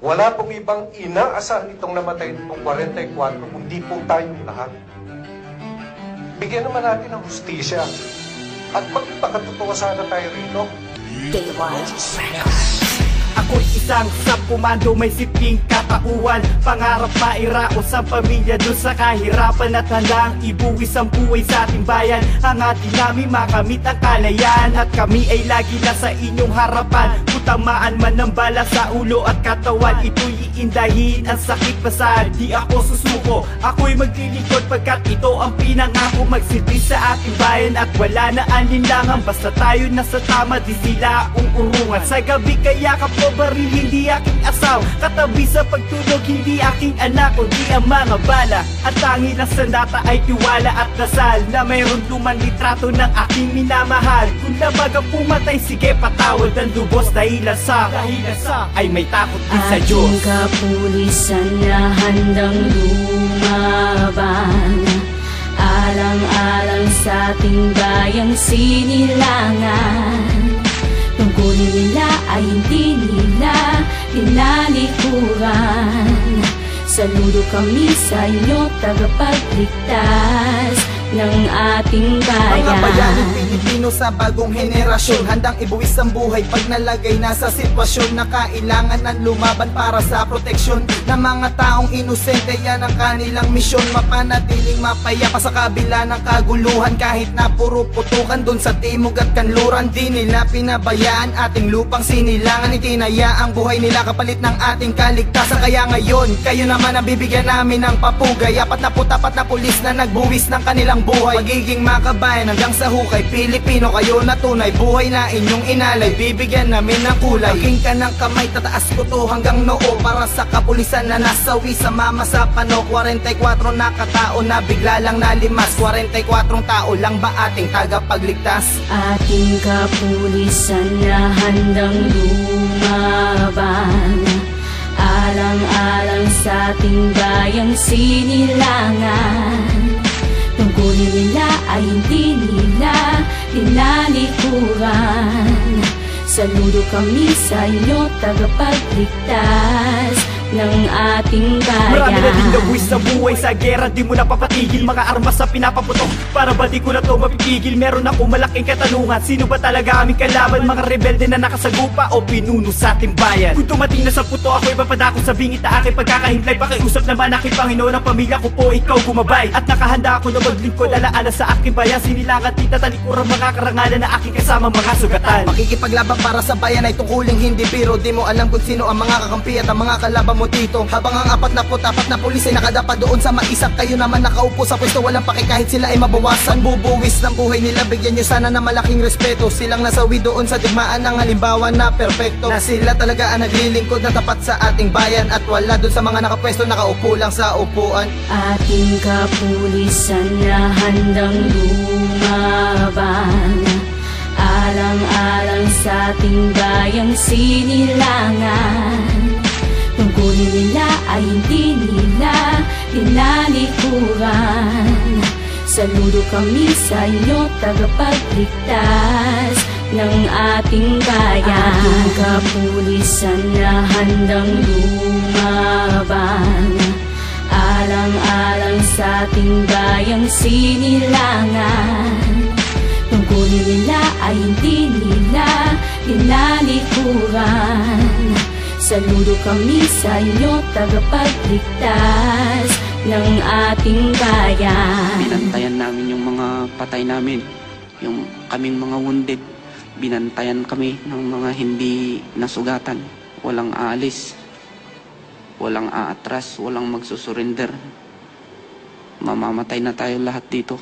Wala pong ibang inaasahan itong namatay nitong 44 kundi po tayong lahat. Bigyan naman natin ng hustisya at magpakatotoo sana tayo rito. Ako'y isang subkomando, may simpleng katauhan. Pangarap mairaos sa pamilya dun sa kahirapan, at handang ibuwis ang buhay sa ating bayan. Ang ating namin makamit ang kalayaan, at kami ay lagi nasa inyong harapan. Kutamaan man ng bala sa ulo at katawan, ito'y iindahin ang sakit pasaan. Di ako susuko, ako'y maglilingkod pagkat ito ang pinangako. Magsilbi sa ating bayan at wala na alinlangan. Basta tayo nasa tama, di sila uurungan. Sa gabi kaya ka baril, hindi aking asaw. Katabi sa pagtulog, hindi aking anak, kundi ang mga bala. At tangi ng sandata ay tiwala at dasal na mayroon lumang litrato ng aking minamahal. Kung labag ang pumatay, sige patawad ang lubos. Dahilan sa ay may takot din sa Diyos. Ating kapulisan na handang lumaban, alang-alang sa ating bayang sinilangan. Tungkulin nila ay hindi nila tinalikuran. Saludo kami sa inyo, tagapagligtas ng ating bayan. Mga bayaning Pilipino sa bagong henerasyon, handang ibuwis ang buhay pag nalagay na sa sitwasyon na kailangan ng lumaban para sa proteksyon ng mga taong inosente. Yan ang kanilang misyon, mapanatiling mapayapa sa kabila ng kaguluhan. Kahit na puro putukan dun sa timog at kanluran, di nila pinabayaan ating lupang sinilangan. Itinaya ang buhay nila kapalit ng ating kaligtasan. Kaya ngayon, kayo naman ang bibigyan namin ng papugay. 44 na pulis na nagbuwis ng kanilang buhay. Magiging makabayan hanggang sa hukay. Pilipino kayo na tunay, buhay na inyong inalay, bibigyan namin ng kulay. Aking ka ng kamay, tataas ko to hanggang noo, para sa kapulisan na nasawi sa mama sa pano. 44 na katao na bigla lang nalimas. 44 tao lang ba ating tagapagligtas? Ating kapulisan na handang lumaban, alang-alang sa ating bayang sinilangan. Tungkulin nila ay hindi nila tinalikuran. Saludo kami sa inyo, tagapagligtas ng ating bayan. Marami na din nabuwis sa buhay sa gera, di mo na papatigil. Mga armas sa pinapaputok, para ba di ko na to mapipigil? Meron ako malaking katanungan, sino ba talaga aming kalaban? Mga rebelde na nakasagupa o pinuno sa ating bayan? Kung tumating na sa puto, ako'y papadako sa bingit na aking pagkakahimlay. Pakiusap naman aking Panginoon, ang pamilya ko po ikaw gumabay. At nakahanda ako na maglingkod, alaala sa aking bayan. Sinilangan tita talikuran, mga karangalan na aking kasama mga sugatan. Makikipaglaban para sa bayan ay tungkuling hindi biro. Di mo alam kung sino ang mga kakampi at ang mga kalaban mo dito. Habang ang 44 na pulis ay nakadapa doon sa maisak, kayo naman nakaupo sa pwesto, walang paki kahit sila ay mabawasan. Bubuwis ng buhay nila, bigyan nyo sana ng malaking respeto. Silang nasawi doon sa digmaan ng halimbawa na perpekto, na sila talaga ang naglilingkod na tapat sa ating bayan, at wala doon sa mga nakapwesto nakaupo lang sa upuan. Ating kapulisan na handang lumaban, alang-alang sa ating bayang sinilangan. Tungkulin nila ay hindi nila tinalikuran. Saludo kami sa inyo, tagapagligtas ng ating bayan. Ating kapulisan na handang lumaban, alang-alang sa ating bayang sinilangan. Tungkulin nila ay hindi nila tinalikuran. Saludo kami sa inyo, tagapagligtas ng ating bayan. Binantayan namin yung mga patay namin, yung kaming mga wounded. Binantayan kami ng mga hindi nasugatan. Walang aalis, walang aatras, walang magsusurrender. Mamamatay na tayo lahat dito.